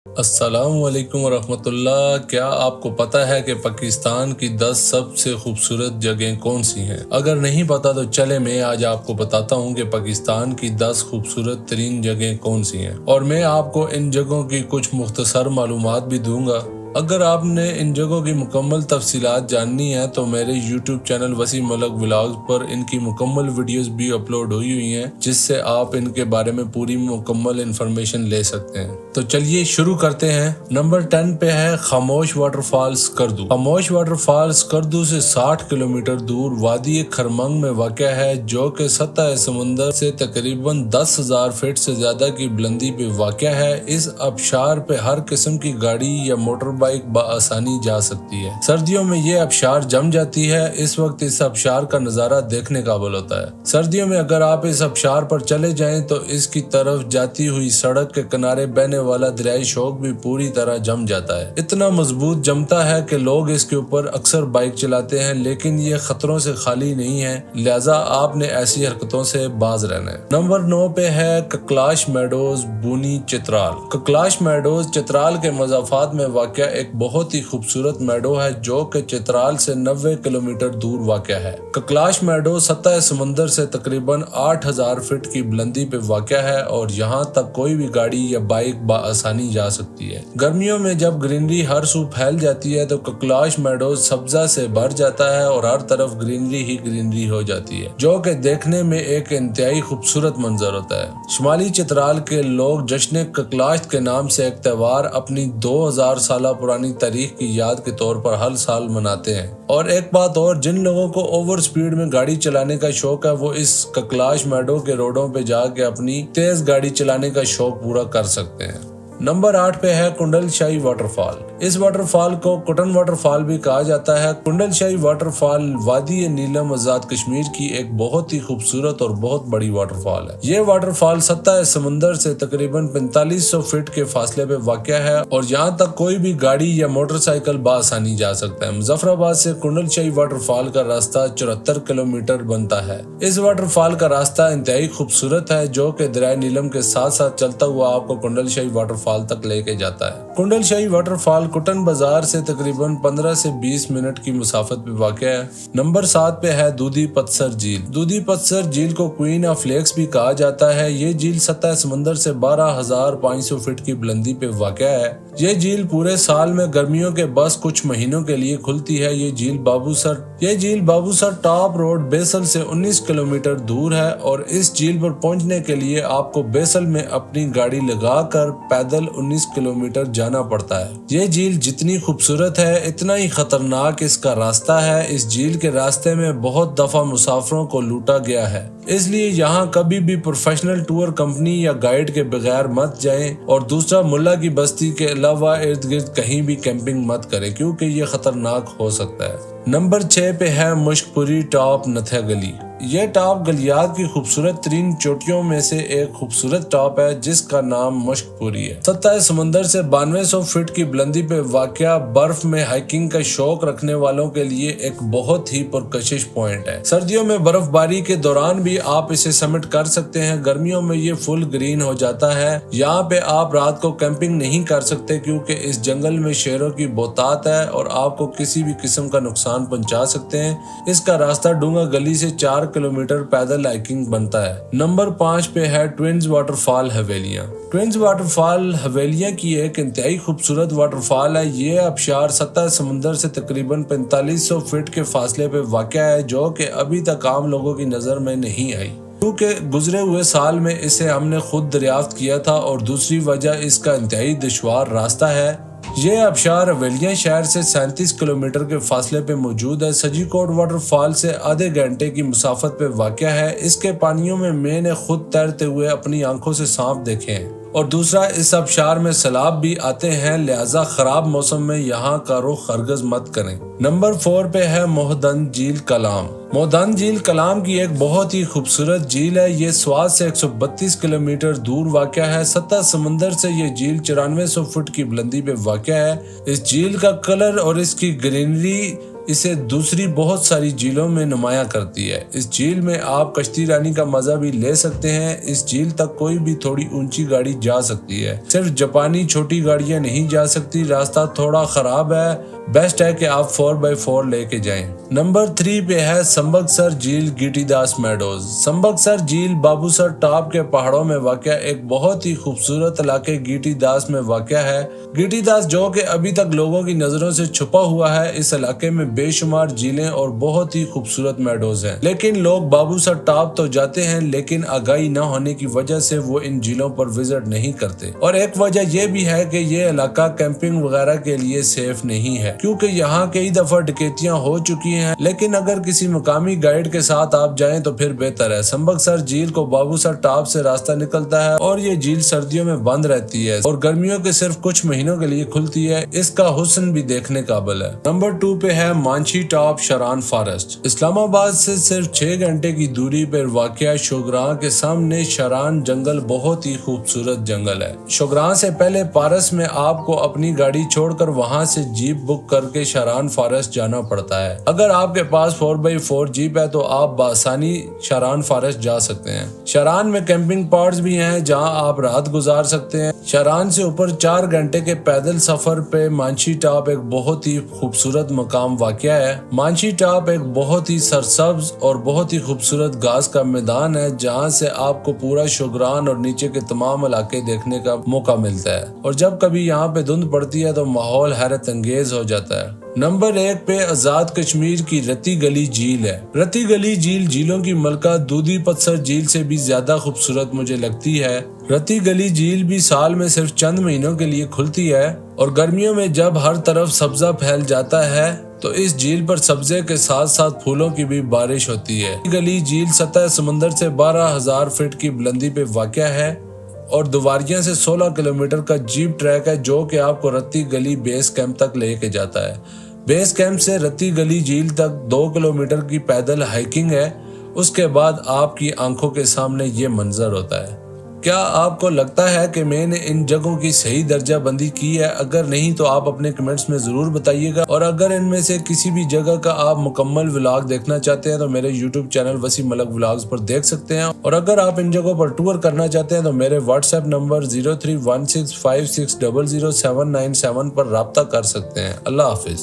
السلام علیکم ورحمۃ اللہ۔ کیا آپ کو پتہ ہے کہ پاکستان کی 10 سب سے خوبصورت جگہیں کون سی ہیں؟ اگر نہیں پتہ تو چلے میں آج آپ کو بتاتا ہوں کہ پاکستان کی 10 خوبصورت ترین جگہیں کون سی ہیں، اور میں آپ کو ان جگہوں کی کچھ مختصر معلومات بھی دوں گا۔ اگر آپ نے ان جگہوں کی مکمل تفصیلات جاننی ہے تو میرے یوٹیوب چینل وسیم ملک ولاگز پر ان کی مکمل ویڈیوز بھی اپلوڈ ہوئی ہیں، جس سے آپ ان کے بارے میں پوری مکمل انفارمیشن لے سکتے ہیں۔ تو چلیے شروع کرتے ہیں۔ نمبر 10 پہ ہے خاموش واٹر فال سکردو۔ خاموش واٹر فال سکردو سے 60 کلومیٹر دور وادی خرمنگ میں واقع ہے، جو کہ سطح سمندر سے تقریباً 10,000 فٹ سے زیادہ کی بلندی پہ واقع ہے۔ اس آبشار پہ ہر قسم کی گاڑی یا موٹر بائک بآسانی جا سکتی ہے۔ سردیوں میں یہ آبشار جم جاتی ہے، اس وقت اس آبشار کا نظارہ دیکھنے قابل ہوتا ہے۔ سردیوں میں اگر آپ اس آبشار پر چلے جائیں تو اس کی طرف جاتی ہوئی سڑک کے کنارے بہنے والا دریائے شوک بھی پوری طرح جم جاتا ہے۔ اتنا مضبوط جمتا ہے کہ لوگ اس کے اوپر اکثر بائک چلاتے ہیں، لیکن یہ خطروں سے خالی نہیں ہے، لہٰذا آپ نے ایسی حرکتوں سے باز رہنا ہے۔ نمبر 9 پہ ہے ککلاش میڈوز بونی چترال۔ ککلاش میڈوز چترال کے مضافات میں واقع ایک بہت ہی خوبصورت میڈو ہے، جو کہ چترال سے 90 کلومیٹر دور واقع ہے۔ ککلاش میڈو سطح سمندر سے تقریباً 8,000 فٹ کی بلندی پہ واقع ہے، اور یہاں تک کوئی بھی گاڑی یا بائک بآسانی جا سکتی ہے۔ گرمیوں میں جب گرینری ہر سو پھیل جاتی ہے تو ککلاش میڈو سبزہ سے بھر جاتا ہے اور ہر طرف گرینری ہی گرینری ہو جاتی ہے، جو کہ دیکھنے میں ایک انتہائی خوبصورت منظر ہوتا ہے۔ شمالی چترال کے لوگ جشن ککلاشت کے نام سے ایک تہوار اپنی 2000 سالہ پرانی تاریخ کی یاد کے طور پر ہر سال مناتے ہیں۔ اور ایک بات اور، جن لوگوں کو اوور سپیڈ میں گاڑی چلانے کا شوق ہے وہ اس ککلاش میڈو کے روڈوں پہ جا کے اپنی تیز گاڑی چلانے کا شوق پورا کر سکتے ہیں۔ نمبر 8 پہ ہے کنڈل شاہی واٹر فال۔ اس واٹر فال کو کٹن واٹر فال بھی کہا جاتا ہے۔ کنڈل شاہی واٹر فال وادی نیلم آزاد کشمیر کی ایک بہت ہی خوبصورت اور بہت بڑی واٹر فال ہے۔ یہ واٹر فال سطح سمندر سے تقریباً 4500 فٹ کے فاصلے پہ واقع ہے، اور یہاں تک کوئی بھی گاڑی یا موٹر سائیکل بآسانی جا سکتا ہے۔ مظفر آباد سے کنڈل شاہی واٹر فال کا راستہ 74 کلومیٹر بنتا ہے۔ اس واٹر فال کا راستہ انتہائی خوبصورت ہے، جو کہ دریائے نیلم کے ساتھ ساتھ چلتا ہوا آپ کو کنڈل شاہی واٹر فال تک لے کے جاتا ہے۔ کنڈل شاہی واٹر فال کٹن بازار سے تقریباً 15 سے 20 منٹ کی مسافت پہ واقع ہے۔ نمبر 7 پہ ہے دودھی پتسر جھیل۔ دودھی پتسر جھیل کو کوئین آف لیکس بھی کہا جاتا ہے۔ یہ جھیل سطح سمندر سے 12,500 فٹ کی بلندی پہ واقع ہے۔ یہ جھیل پورے سال میں گرمیوں کے بس کچھ مہینوں کے لیے کھلتی ہے۔ یہ جھیل بابو سر ٹاپ روڈ بیسل سے 19 کلومیٹر دور ہے، اور اس جھیل پر پہنچنے کے لیے آپ کو بیسل میں اپنی گاڑی لگا کر پیدل 19 کلومیٹر جانا پڑتا ہے۔ یہ جھیل جتنی خوبصورت ہے اتنا ہی خطرناک اس کا راستہ ہے۔ اس جھیل کے راستے میں بہت دفعہ مسافروں کو لوٹا گیا ہے، اس لیے یہاں کبھی بھی پروفیشنل ٹور کمپنی یا گائیڈ کے بغیر مت جائیں، اور دوسرا ملا کی بستی کے علاوہ ارد گرد کہیں بھی کیمپنگ مت کریں، کیونکہ یہ خطرناک ہو سکتا ہے۔ نمبر 6 پہ ہے مشک پوری ٹاپ نتھیا گلی۔ یہ ٹاپ گلیات کی خوبصورت ترین چوٹیوں میں سے ایک خوبصورت ٹاپ ہے، جس کا نام مشک پوری ہے۔ سطح سمندر سے 9200 فٹ کی بلندی پہ واقع برف میں ہائکنگ کا شوق رکھنے والوں کے لیے ایک بہت ہی پرکشش پوائنٹ ہے۔ سردیوں میں برف باری کے دوران بھی آپ اسے سمٹ کر سکتے ہیں۔ گرمیوں میں یہ فل گرین ہو جاتا ہے۔ یہاں پہ آپ رات کو کیمپنگ نہیں کر سکتے، کیونکہ اس جنگل میں شیروں کی بہتات ہے اور آپ کو کسی بھی قسم کا نقصان پہنچا سکتے ہیں۔ اس کا راستہ ڈونگا گلی سے 4 کلومیٹر پیدل ہائکنگ بنتا ہے۔ نمبر 5 پہ ہے twins water fall Havelian. Twins water fall Havelian کی ایک انتہائی خوبصورت واٹر فال ہے۔ یہ آبشار سطح سمندر سے تقریباً 4500 فٹ کے فاصلے پہ واقع ہے، جو کہ ابھی تک عام لوگوں کی نظر میں نہیں آئی، کیونکہ گزرے ہوئے سال میں اسے ہم نے خود دریافت کیا تھا، اور دوسری وجہ اس کا انتہائی دشوار راستہ ہے۔ یہ آبشار حویلیاں شہر سے 37 کلومیٹر کے فاصلے پہ موجود ہے۔ سجی کوٹ واٹر فال سے آدھے گھنٹے کی مسافت پہ واقع ہے۔ اس کے پانیوں میں نے خود تیرتے ہوئے اپنی آنکھوں سے سانپ دیکھے ہیں، اور دوسرا اس آبشار میں سیلاب بھی آتے ہیں، لہٰذا خراب موسم میں یہاں کا رخ ہرگز مت کریں۔ نمبر 4 پہ ہے مہدند جھیل کلام۔ مہدند جھیل کلام کی ایک بہت ہی خوبصورت جھیل ہے۔ یہ سوات سے 132 کلومیٹر دور واقع ہے۔ سطح سمندر سے یہ جھیل 9400 فٹ کی بلندی پہ واقع ہے۔ اس جھیل کا کلر اور اس کی گرینری اسے دوسری بہت ساری جھیلوں میں نمایاں کرتی ہے۔ اس جھیل میں آپ کشتی رانی کا مزہ بھی لے سکتے ہیں۔ اس جھیل تک کوئی بھی تھوڑی اونچی گاڑی جا سکتی ہے، صرف جاپانی چھوٹی گاڑیاں نہیں جا سکتی، راستہ تھوڑا خراب ہے، بیسٹ ہے کہ آپ 4x4 لے کے جائیں۔ نمبر 3 پہ ہے سمبکسر جھیل گیٹی داس میڈوز۔ سمبکسر جھیل بابوسر ٹاپ کے پہاڑوں میں واقع ایک بہت ہی خوبصورت علاقے گیٹی داس میں واقع ہے۔ گیٹی داس جو کہ ابھی تک لوگوں کی نظروں سے چھپا ہوا ہے، اس علاقے میں بے شمار جھیلیں اور بہت ہی خوبصورت میڈوز ہیں، لیکن لوگ بابوسر ٹاپ تو جاتے ہیں لیکن آگاہی نہ ہونے کی وجہ سے وہ ان جھیلوں پر وزٹ نہیں کرتے۔ اور ایک وجہ یہ بھی ہے کہ یہ علاقہ کیمپنگ وغیرہ کے لیے سیف نہیں ہے، کیونکہ یہاں کئی دفعہ ڈکیتیاں ہو چکی ہیں، لیکن اگر کسی مقامی گائیڈ کے ساتھ آپ جائیں تو پھر بہتر ہے۔ سمبکسر جھیل کو بابوسر ٹاپ سے راستہ نکلتا ہے اور یہ جھیل سردیوں میں بند رہتی ہے اور گرمیوں کے صرف کچھ مہینوں کے لیے کھلتی ہے۔ اس کا حسن بھی دیکھنے قابل ہے۔ نمبر 2 پہ ہے مانچھی ٹاپ شران فارسٹ۔ اسلام آباد سے صرف 6 گھنٹے کی دوری پر واقع شوگراں کے سامنے شران جنگل بہت ہی خوبصورت جنگل ہے۔ شوگراں سے پہلے پارس میں آپ کو اپنی گاڑی چھوڑ کر وہاں سے جیپ بک کر کے شران فارسٹ جانا پڑتا ہے۔ اگر آپ کے پاس 4x4 جیپ ہے تو آپ بآسانی شران فارسٹ جا سکتے ہیں۔ شران میں کیمپنگ پارٹس بھی ہیں جہاں آپ رات گزار سکتے ہیں۔ شران سے اوپر 4 گھنٹے کے پیدل سفر پہ مانچھی ٹاپ ایک بہت ہی خوبصورت مقام واقع ہے۔ مانچھی ٹاپ ایک بہت ہی سرسبز اور بہت ہی خوبصورت گھاس کا میدان ہے جہاں سے آپ کو پورا شوگران اور نیچے کے تمام علاقے دیکھنے کا موقع ملتا ہے، اور جب کبھی یہاں پہ دھند پڑتی ہے تو ماحول حیرت انگیز ہو جاتا ہے۔ نمبر 1 پہ آزاد کشمیر کی رتی گلی جھیل ہے۔ رتی گلی جھیل جھیلوں کی ملکہ دودھی پتھر جھیل سے بھی زیادہ خوبصورت مجھے لگتی ہے۔ رتی گلی جھیل بھی سال میں صرف چند مہینوں کے لیے کھلتی ہے، اور گرمیوں میں جب ہر طرف سبزہ پھیل جاتا ہے تو اس جھیل پر سبزے کے ساتھ ساتھ پھولوں کی بھی بارش ہوتی ہے۔ رتی گلی جھیل سطح سمندر سے 12,000 فٹ کی بلندی پہ واقع ہے اور دواریاں سے 16 کلومیٹر کا جیپ ٹریک ہے جو کہ آپ کو رتی گلی بیس کیمپ تک لے کے جاتا ہے۔ بیس کیمپ سے رتی گلی جھیل تک 2 کلومیٹر کی پیدل ہائیکنگ ہے۔ اس کے بعد آپ کی آنکھوں کے سامنے یہ منظر ہوتا ہے۔ کیا آپ کو لگتا ہے کہ میں نے ان جگہوں کی صحیح درجہ بندی کی ہے؟ اگر نہیں تو آپ اپنے کمنٹس میں ضرور بتائیے گا، اور اگر ان میں سے کسی بھی جگہ کا آپ مکمل ولاگ دیکھنا چاہتے ہیں تو میرے یوٹیوب چینل وسیم ملک ولاگز پر دیکھ سکتے ہیں، اور اگر آپ ان جگہوں پر ٹور کرنا چاہتے ہیں تو میرے واٹس ایپ نمبر 031656007997 پر رابطہ کر سکتے ہیں۔ اللہ حافظ۔